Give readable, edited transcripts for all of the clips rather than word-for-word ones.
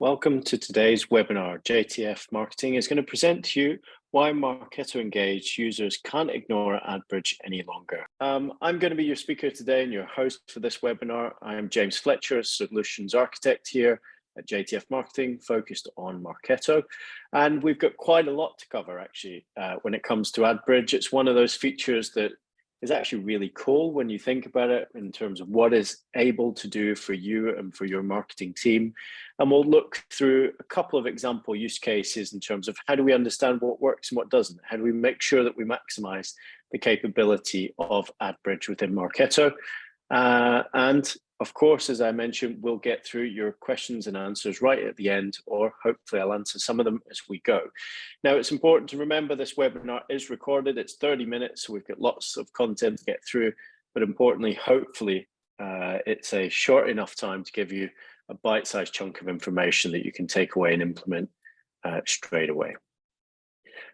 Welcome to today's webinar. JTF Marketing is going to present to you why Marketo engaged users can't ignore AdBridge any longer. I'm going to be your speaker today and your host for this webinar. I'm James Fletcher, Solutions Architect here at JTF Marketing, focused on Marketo. And we've got quite a lot to cover actually when it comes to AdBridge. It's one of those features that is actually really cool when you think about it in terms of what it's able to do for you and for your marketing team. And we'll look through a couple of example use cases in terms of how do we understand what works and what doesn't? How do we make sure that we maximize the capability of AdBridge within Marketo? And of course, as I mentioned, we'll get through your questions and answers right at the end, or hopefully I'll answer some of them as we go. Now, it's important to remember this webinar is recorded. It's 30 minutes, so we've got lots of content to get through, but importantly, hopefully, it's a short enough time to give you a bite-sized chunk of information that you can take away and implement straight away.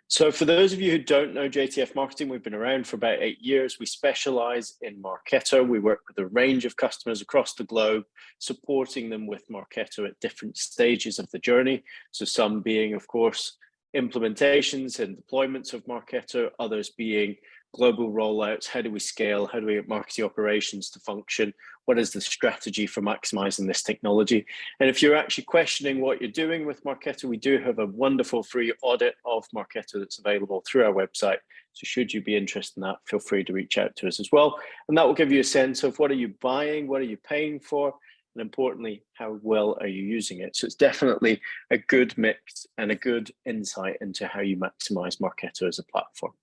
So for those of you who don't know JTF Marketing, we've been around for about 8 years. We specialize in Marketo. We work with a range of customers across the globe, supporting them with Marketo at different stages of the journey. So some being, of course, implementations and deployments of Marketo, others being global rollouts. How do we scale? How do we get marketing operations to function? What is the strategy for maximizing this technology? And if you're actually questioning what you're doing with Marketo, we do have a wonderful free audit of Marketo that's available through our website. So should you be interested in that, feel free to reach out to us as well. And that will give you a sense of what are you buying, what are you paying for, and importantly, how well are you using it? So it's definitely a good mix and a good insight into how you maximize Marketo as a platform.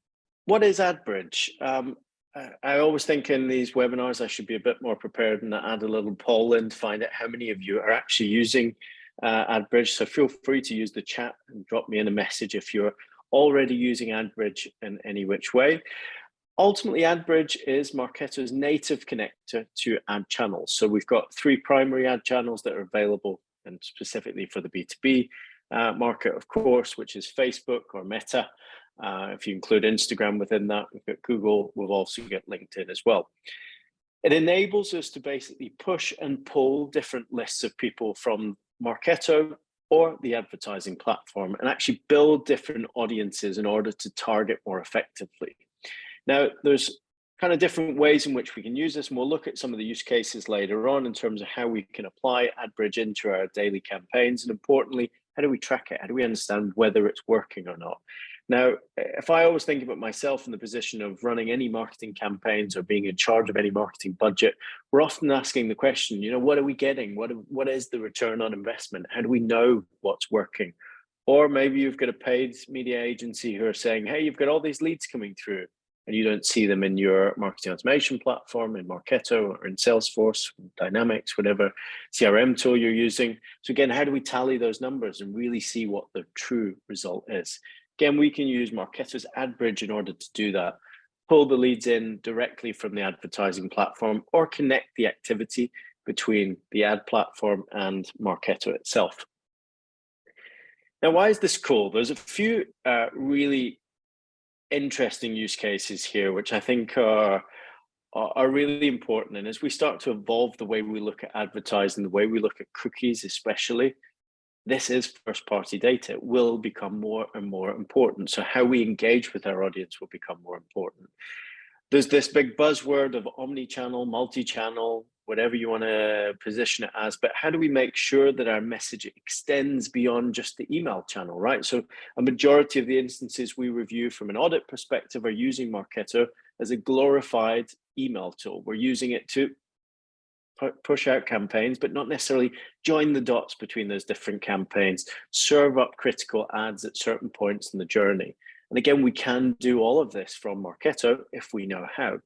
What is AdBridge? I always think in these webinars, I should be a bit more prepared and add a little poll in to find out how many of you are actually using AdBridge. So feel free to use the chat and drop me in a message if you're already using AdBridge in any which way. Ultimately, AdBridge is Marketo's native connector to ad channels. So we've got 3 primary ad channels that are available, and specifically for the B2B market, of course, which is Facebook or Meta. If you include Instagram within that, we've got Google, we'll also get LinkedIn as well. It enables us to basically push and pull different lists of people from Marketo or the advertising platform and actually build different audiences in order to target more effectively. Now, there's kind of different ways in which we can use this, and we'll look at some of the use cases later on in terms of how we can apply AdBridge into our daily campaigns, and importantly, how do we track it? How do we understand whether it's working or not? Now, if I always think about myself in the position of running any marketing campaigns or being in charge of any marketing budget, we're often asking the question, you know, what are we getting? What is the return on investment? How do we know what's working? Or maybe you've got a paid media agency who are saying, hey, you've got all these leads coming through and you don't see them in your marketing automation platform, in Marketo or in Salesforce, Dynamics, whatever CRM tool you're using. So again, how do we tally those numbers and really see what the true result is? Again, we can use Marketo's AdBridge in order to do that. Pull the leads in directly from the advertising platform or connect the activity between the ad platform and Marketo itself. Now, why is this cool? There's a few really interesting use cases here, which I think are really important. And as we start to evolve the way we look at advertising, the way we look at cookies especially, this is first-party data. It will become more and more important. So how we engage with our audience will become more important. There's this big buzzword of omni-channel, multi-channel, whatever you want to position it as, but how do we make sure that our message extends beyond just the email channel, right? So a majority of the instances we review from an audit perspective are using Marketo as a glorified email tool. We're using it to push out campaigns, but not necessarily join the dots between those different campaigns, serve up critical ads at certain points in the journey. And again, we can do all of this from Marketo if we know how.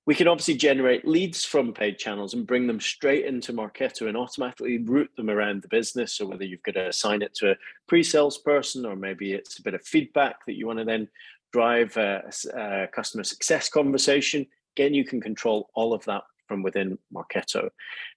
We can obviously generate leads from paid channels and bring them straight into Marketo and automatically route them around the business. So whether you've got to assign it to a pre-sales person, or maybe it's a bit of feedback that you want to then drive a customer success conversation, again, you can control all of that from within Marketo.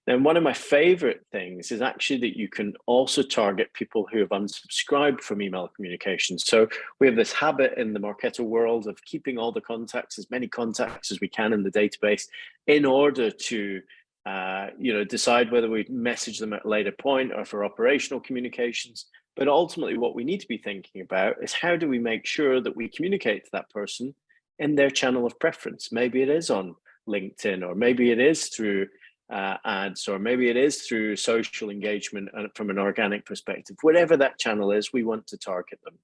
Now, one of my favorite things is actually that you can also target people who have unsubscribed from email communications. So we have this habit in the Marketo world of keeping all the contacts, as many contacts as we can in the database, in order to decide whether we message them at a later point or for operational communications. But ultimately, what we need to be thinking about is how do we make sure that we communicate to that person in their channel of preference? Maybe it is on LinkedIn, or maybe it is through ads, or maybe it is through social engagement from an organic perspective. Whatever that channel is, we want to target them.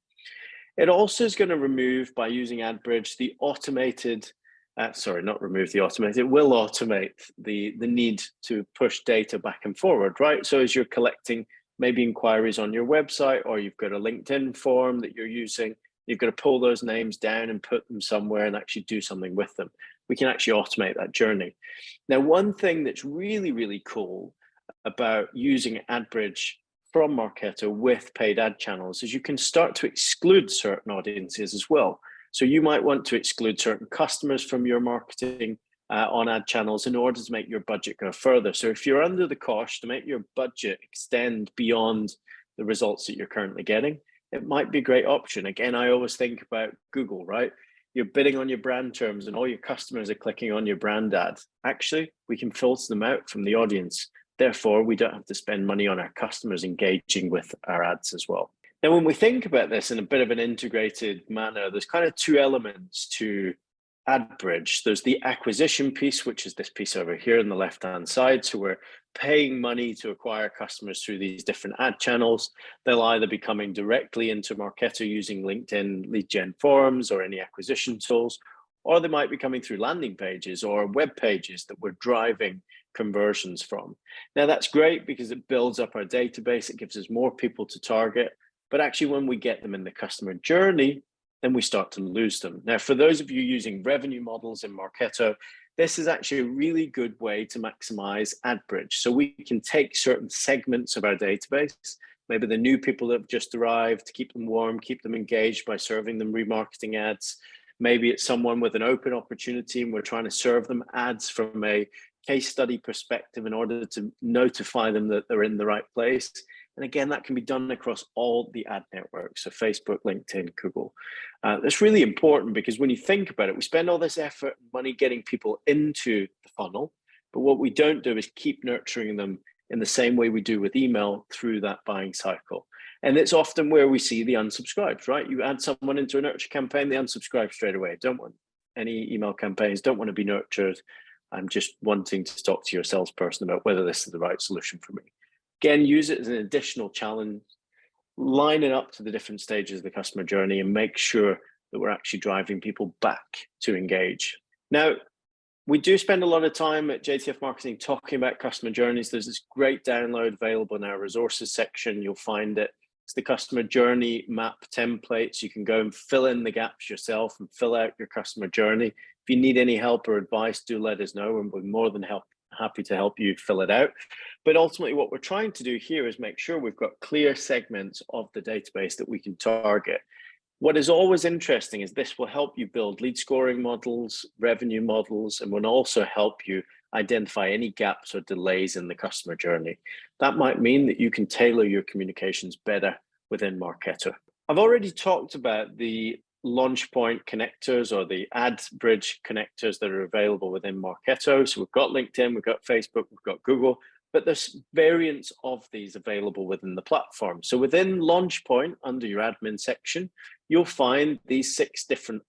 It also is going to remove, by using AdBridge, the automated, not remove the automated, it will automate the need to push data back and forward, right? So as you're collecting maybe inquiries on your website, or you've got a LinkedIn form that you're using, you've got to pull those names down and put them somewhere and actually do something with them. We can actually automate that journey. Now, one thing that's really, really cool about using AdBridge from Marketo with paid ad channels is you can start to exclude certain audiences as well. So you might want to exclude certain customers from your marketing on ad channels in order to make your budget go further. So if you're under the cosh to make your budget extend beyond the results that you're currently getting, it might be a great option. Again, I always think about Google, right? You're bidding on your brand terms and all your customers are clicking on your brand ad. Actually, we can filter them out from the audience. Therefore, we don't have to spend money on our customers engaging with our ads as well. Now, when we think about this in a bit of an integrated manner, there's kind of two elements to AdBridge. There's the acquisition piece, which is this piece over here on the left-hand side. So we're paying money to acquire customers through these different ad channels. They'll either be coming directly into Marketo using LinkedIn lead gen forms or any acquisition tools, or they might be coming through landing pages or web pages that we're driving conversions from. Now, that's great because it builds up our database. It gives us more people to target. But actually, when we get them in the customer journey, then we start to lose them. Now, for those of you using revenue models in Marketo, this is actually a really good way to maximize AdBridge. So we can take certain segments of our database, maybe the new people that have just arrived, to keep them warm, keep them engaged by serving them remarketing ads. Maybe it's someone with an open opportunity and we're trying to serve them ads from a case study perspective in order to notify them that they're in the right place. And again, that can be done across all the ad networks, so Facebook, LinkedIn, Google. That's really important because when you think about it, we spend all this effort and money getting people into the funnel, but what we don't do is keep nurturing them in the same way we do with email through that buying cycle. And it's often where we see the unsubscribes, right? You add someone into a nurture campaign, they unsubscribe straight away. Don't want any email campaigns, don't want to be nurtured. I'm just wanting to talk to your salesperson about whether this is the right solution for me. Again, use it as an additional challenge, line it up to the different stages of the customer journey and make sure that we're actually driving people back to engage. Now, we do spend a lot of time at JTF Marketing talking about customer journeys. There's this great download available in our resources section. You'll find it. It's the customer journey map templates. You can go and fill in the gaps yourself and fill out your customer journey. If you need any help or advice, do let us know and we're more than happy to help you fill it out. But ultimately, what we're trying to do here is make sure we've got clear segments of the database that we can target. What is always interesting is this will help you build lead scoring models, revenue models, and will also help you identify any gaps or delays in the customer journey. That might mean that you can tailor your communications better within Marketo. I've already talked about the Launchpoint connectors or the AdBridge connectors that are available within Marketo. So we've got LinkedIn, we've got Facebook, we've got Google, but there's variants of these available within the platform. So within Launchpoint, under your admin section, you'll find these 6 different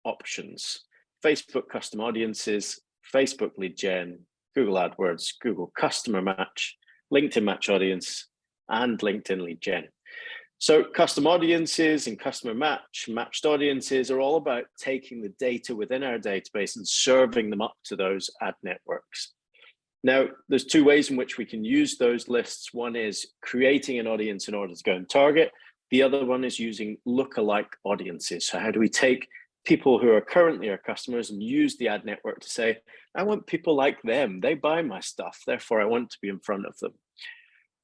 options: Facebook custom audiences, Facebook lead gen, Google AdWords, Google customer match, LinkedIn match audience, and LinkedIn lead gen. So custom audiences and customer matched audiences are all about taking the data within our database and serving them up to those ad networks. Now, there's 2 ways in which we can use those lists. One is creating an audience in order to go and target. The other one is using lookalike audiences. So how do we take people who are currently our customers and use the ad network to say, I want people like them. They buy my stuff. Therefore, I want to be in front of them.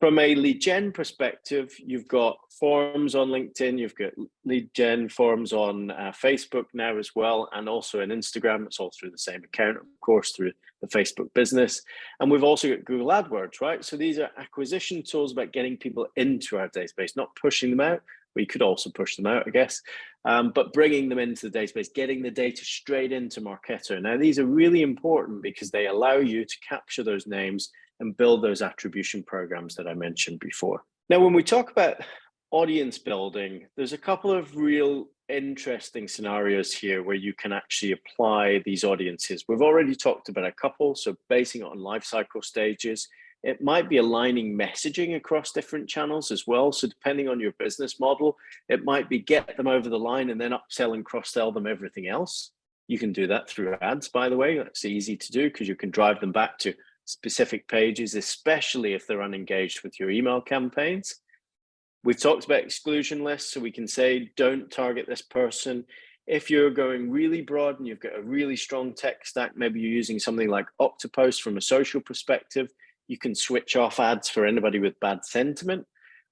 From a lead gen perspective, you've got forms on LinkedIn, you've got lead gen forms on Facebook now as well, and also in Instagram. It's all through the same account, of course, through the Facebook business. And we've also got Google AdWords, right? So these are acquisition tools about getting people into our database, not pushing them out, We could also push them out, I guess, but bringing them into the database, getting the data straight into Marketo. Now, these are really important because they allow you to capture those names and build those attribution programs that I mentioned before. Now, when we talk about audience building, there's a couple of real interesting scenarios here where you can actually apply these audiences. We've already talked about a couple, so basing it on life cycle stages. It might be aligning messaging across different channels as well. So depending on your business model, it might be get them over the line and then upsell and cross-sell them everything else. You can do that through ads, by the way. That's easy to do because you can drive them back to specific pages, especially if they're unengaged with your email campaigns. We've talked about exclusion lists, so we can say, don't target this person. If you're going really broad and you've got a really strong tech stack, maybe you're using something like Octopus from a social perspective, you can switch off ads for anybody with bad sentiment,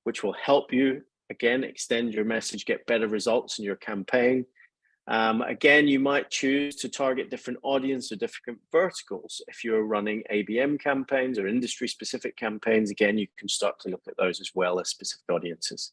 which will help you, again, extend your message, get better results in your campaign. Again, you might choose to target different audience or different verticals. If you're running ABM campaigns or industry-specific campaigns, again, you can start to look at those as well as specific audiences.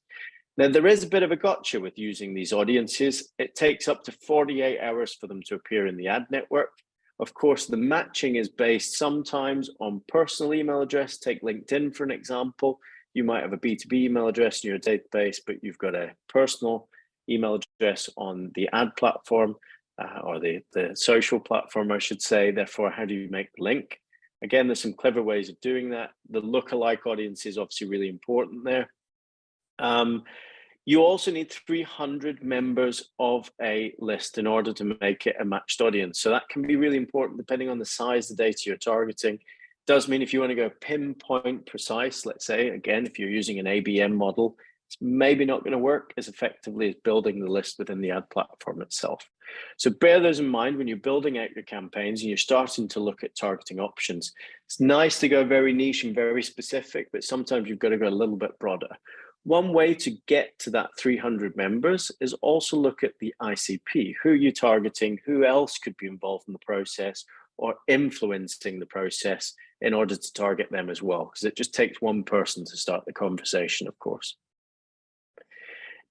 Now, there is a bit of a gotcha with using these audiences. It takes up to 48 hours for them to appear in the ad network. Of course, the matching is based sometimes on personal email address. Take LinkedIn for an example. You might have a B2B email address in your database, but you've got a personal email address on the ad platform or the social platform, I should say. Therefore, how do you make the link? Again, there's some clever ways of doing that. The lookalike audience is obviously really important there. You also need 300 members of a list in order to make it a matched audience. So that can be really important depending on the size of the data you're targeting. Does mean if you want to go pinpoint precise, let's say, again, if you're using an ABM model, it's maybe not going to work as effectively as building the list within the ad platform itself. So bear those in mind when you're building out your campaigns and you're starting to look at targeting options. It's nice to go very niche and very specific, but sometimes you've got to go a little bit broader. One way to get to that 300 members is also look at the ICP. Who are you targeting? Who else could be involved in the process or influencing the process in order to target them as well? Because it just takes one person to start the conversation, of course.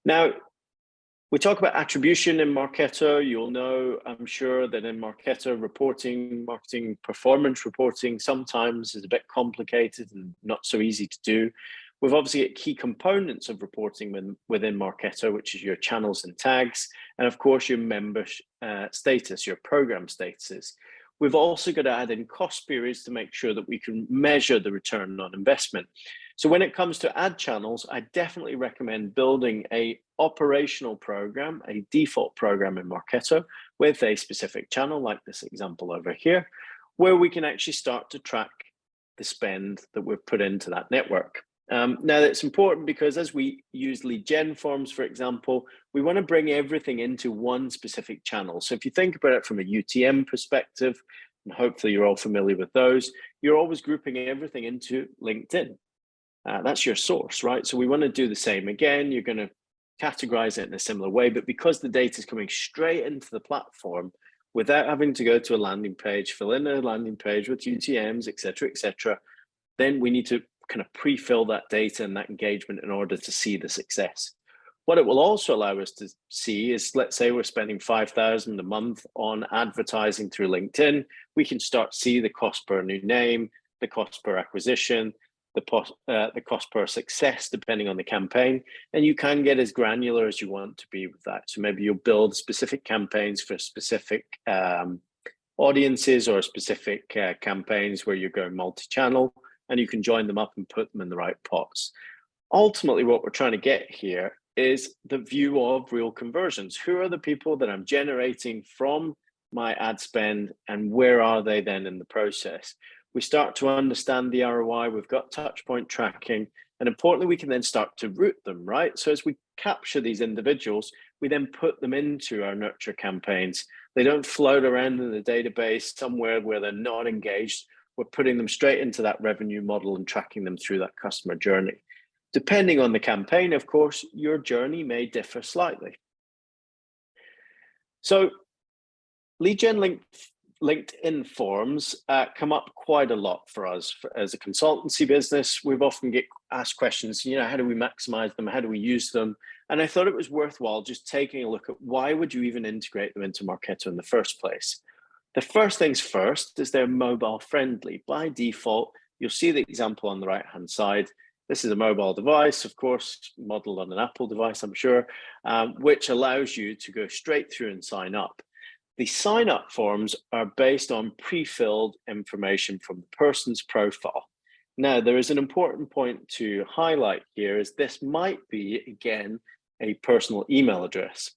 Now, we talk about attribution in Marketo. You'll know, I'm sure, that in Marketo reporting, marketing performance reporting sometimes is a bit complicated and not so easy to do. We've obviously got key components of reporting within Marketo, which is your channels and tags, and of course your member status, your program statuses. We've also got to add in cost periods to make sure that we can measure the return on investment. So when it comes to ad channels, I definitely recommend building a operational program, a default program in Marketo with a specific channel, like this example over here, where we can actually start to track the spend that we've put into that network. Now, that's important because as we use lead gen forms, for example, we want to bring everything into one specific channel. So if you think about it from a UTM perspective, and hopefully you're all familiar with those, you're always grouping everything into LinkedIn. That's your source, right? So we want to do the same again. You're going to categorize it in a similar way, but because the data is coming straight into the platform without having to go to a landing page, fill in a landing page with UTMs, et cetera, then we need to kind of pre-fill that data and that engagement in order to see the success. What it will also allow us to see is, let's say we're spending $5,000 a month on advertising through LinkedIn. We can start to see the cost per new name, the cost per acquisition, the cost per success, depending on the campaign. And you can get as granular as you want to be with that. So maybe you'll build specific campaigns for specific audiences or specific campaigns where you're going multi-channel, and you can join them up and put them in the right pots. Ultimately, what we're trying to get here is the view of real conversions. Who are the people that I'm generating from my ad spend, and where are they then in the process? We start to understand the ROI, we've got touch point tracking, and importantly, we can then start to route them, right? So as we capture these individuals, we then put them into our nurture campaigns. They don't float around in the database somewhere where they're not engaged. We're putting them straight into that revenue model and tracking them through that customer journey. Depending on the campaign, of course, your journey may differ slightly. So lead gen LinkedIn forms come up quite a lot for us as a consultancy business. We've often get asked questions, how do we maximize them? How do we use them? And I thought it was worthwhile just taking a look at why would you even integrate them into Marketo in the first place. The first things first is they're mobile friendly. By default, you'll see the example on the right-hand side. This is a mobile device, of course, modeled on an Apple device, I'm sure, which allows you to go straight through and sign up. The sign-up forms are based on pre-filled information from the person's profile. Now, there is an important point to highlight here is this might be, again, a personal email address.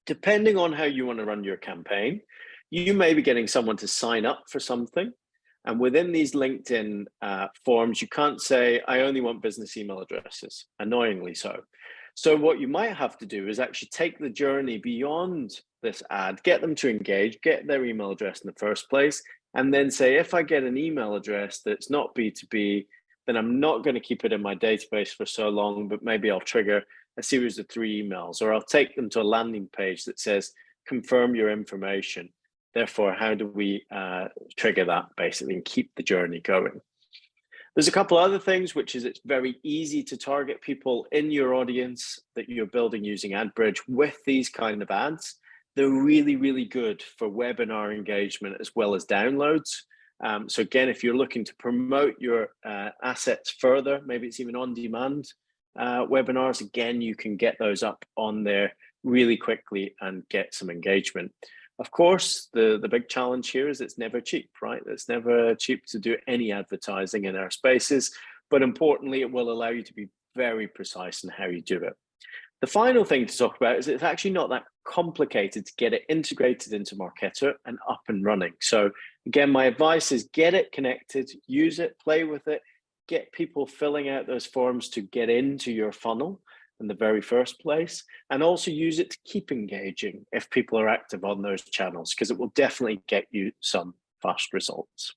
Depending on how you want to run your campaign, you may be getting someone to sign up for something. And within these LinkedIn forms, you can't say, I only want business email addresses, annoyingly so. So what you might have to do is actually take the journey beyond this ad, get them to engage, get their email address in the first place, and then say, if I get an email address that's not B2B, then I'm not going to keep it in my database for so long, but maybe I'll trigger a series of 3 emails, or I'll take them to a landing page that says, confirm your information. Therefore, how do we trigger that basically and keep the journey going? There's a couple other things, which is it's very easy to target people in your audience that you're building using AdBridge with these kind of ads. They're really, really good for webinar engagement as well as downloads. So again, if you're looking to promote your assets further, maybe it's even on-demand webinars, again, you can get those up on there really quickly and get some engagement. Of course, the big challenge here is it's never cheap, right? It's never cheap to do any advertising in our spaces, but importantly, it will allow you to be very precise in how you do it. The final thing to talk about is it's actually not that complicated to get it integrated into Marketo and up and running. So again, my advice is get it connected, use it, play with it, get people filling out those forms to get into your funnel in the very first place, and also use it to keep engaging if people are active on those channels, because it will definitely get you some fast results.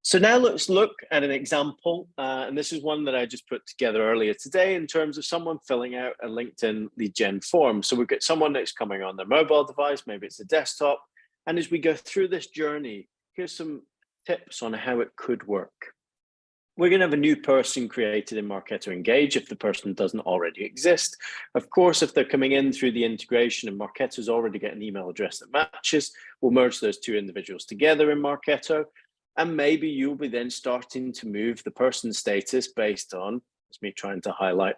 So now let's look at an example, and this is one that I just put together earlier today in terms of someone filling out a LinkedIn lead gen form. So we've got someone that's coming on their mobile device, maybe it's a desktop, and as we go through this journey, here's some tips on how it could work. We're going to have a new person created in Marketo Engage if the person doesn't already exist. Of course, if they're coming in through the integration and Marketo's already got an email address that matches, we'll merge those 2 individuals together in Marketo. And maybe you'll be then starting to move the person's status based on, it's me trying to highlight,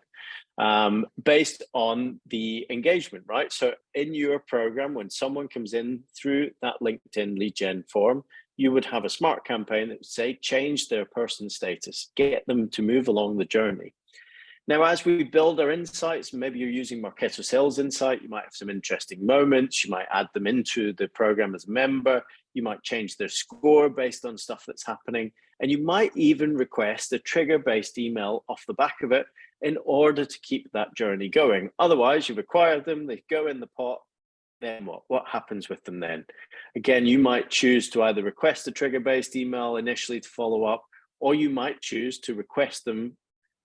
based on the engagement, right? So in your program, when someone comes in through that LinkedIn lead gen form, you would have a smart campaign that would say, change their person's status, get them to move along the journey. Now, as we build our insights, maybe you're using Marketo Sales Insight, you might have some interesting moments, you might add them into the program as a member, you might change their score based on stuff that's happening, and you might even request a trigger-based email off the back of it in order to keep that journey going. Otherwise, you've acquired them, they go in the pot, then what? What happens with them then? Again, you might choose to either request a trigger-based email initially to follow up, or you might choose to request them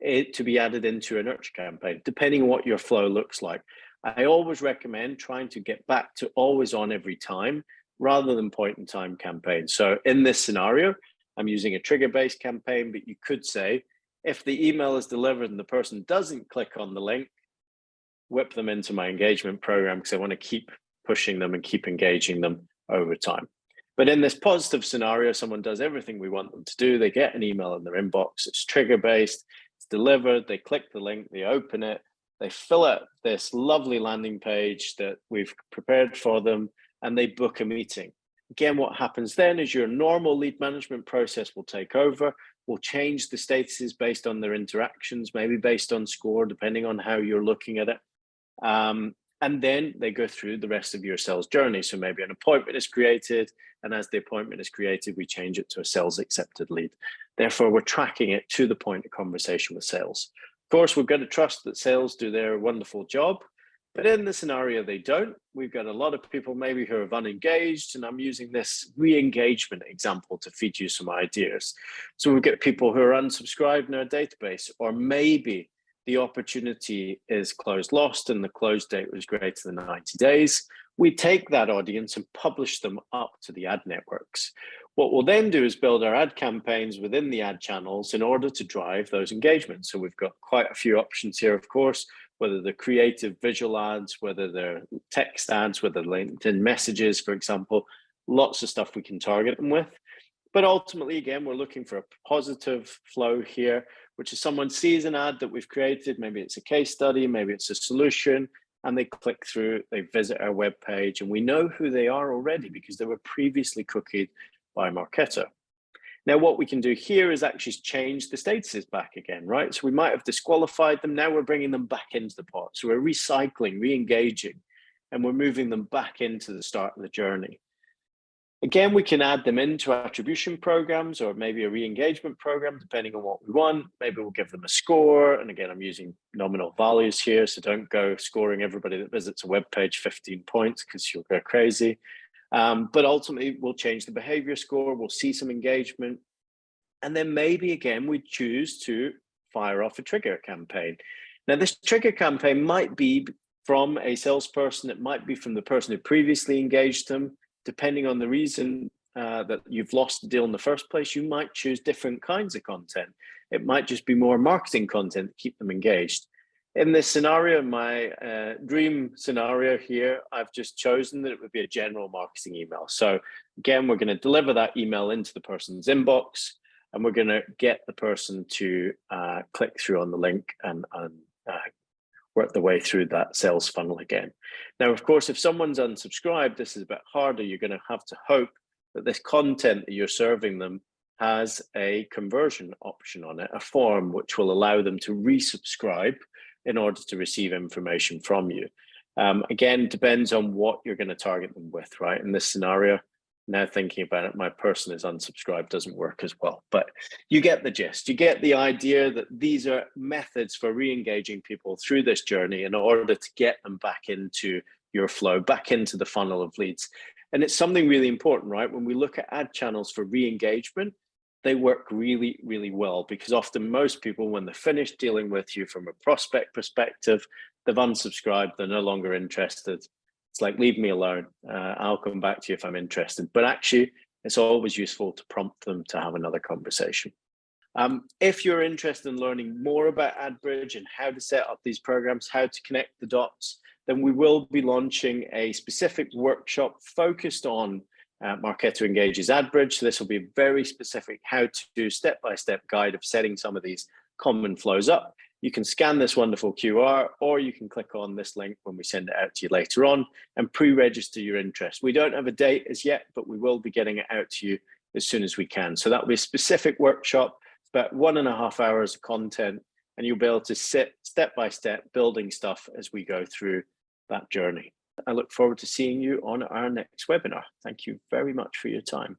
to be added into a nurture campaign, depending on what your flow looks like. I always recommend trying to get back to always on every time rather than point in time campaigns. So in this scenario, I'm using a trigger-based campaign, but you could say, if the email is delivered and the person doesn't click on the link, whip them into my engagement program because I want to keep pushing them and keep engaging them over time. But in this positive scenario, someone does everything we want them to do. They get an email in their inbox. It's trigger-based. It's delivered. They click the link. They open it. They fill out this lovely landing page that we've prepared for them, and they book a meeting. Again, what happens then is your normal lead management process will take over. We'll change the statuses based on their interactions, maybe based on score, depending on how you're looking at it. And then they go through the rest of your sales journey. So maybe an appointment is created, and as the appointment is created, we change it to a sales accepted lead. Therefore, we're tracking it to the point of conversation with sales. Of course, we've got to trust that sales do their wonderful job, but in the scenario they don't. We've got a lot of people maybe who are unengaged, and I'm using this re-engagement example to feed you some ideas. So we've got people who are unsubscribed in our database, or maybe the opportunity is closed lost and the close date was greater than 90 days. We take that audience and publish them up to the ad networks. What we'll then do is build our ad campaigns within the ad channels in order to drive those engagements. So we've got quite a few options here, of course. whether they're creative visual ads, whether they're text ads, whether LinkedIn messages, for example, lots of stuff we can target them with. But ultimately, again, we're looking for a positive flow here, which is someone sees an ad that we've created, maybe it's a case study, maybe it's a solution, and they click through, they visit our web page, and we know who they are already because they were previously cookied by Marketo. Now, what we can do here is actually change the statuses back again, right? So we might have disqualified them. Now we're bringing them back into the pot. So we're recycling, re-engaging, and we're moving them back into the start of the journey. Again, we can add them into attribution programs or maybe a re-engagement program, depending on what we want. Maybe we'll give them a score. And again, I'm using nominal values here, so don't go scoring everybody that visits a web page 15 points because you'll go crazy. But ultimately, we'll change the behavior score. We'll see some engagement. And then maybe, again, we choose to fire off a trigger campaign. Now, this trigger campaign might be from a salesperson. It might be from the person who previously engaged them. Depending on the reason that you've lost the deal in the first place, you might choose different kinds of content. It might just be more marketing content to keep them engaged. In this scenario, my dream scenario here, I've just chosen that it would be a general marketing email. So again, we're going to deliver that email into the person's inbox, and we're going to get the person to click through on the link and work the way through that sales funnel again. Now, of course, if someone's unsubscribed, this is a bit harder. You're going to have to hope that this content that you're serving them has a conversion option on it, a form which will allow them to resubscribe in order to receive information from you. Again, depends on what you're going to target them with, right? In this scenario, now thinking about it, my person is unsubscribed doesn't work as well, but you get the gist. You get the idea that these are methods for re-engaging people through this journey in order to get them back into your flow, back into the funnel of leads. And it's something really important, right? When we look at ad channels for re-engagement, they work really, really well because often most people, when they're finished dealing with you from a prospect perspective, they've unsubscribed, they're no longer interested. It's like, leave me alone. I'll come back to you if I'm interested. But actually, it's always useful to prompt them to have another conversation. If you're interested in learning more about AdBridge and how to set up these programs, how to connect the dots, then we will be launching a specific workshop focused on Marketo Engage's AdBridge. So this will be a very specific how-to step-by-step guide of setting some of these common flows up. You can scan this wonderful QR, or you can click on this link when we send it out to you later on and pre-register your interest. We don't have a date as yet, but we will be getting it out to you as soon as we can. So that'll be a specific workshop. It's about 1.5 hours of content, and you'll be able to sit step-by-step building stuff as we go through that journey. I look forward to seeing you on our next webinar. Thank you very much for your time.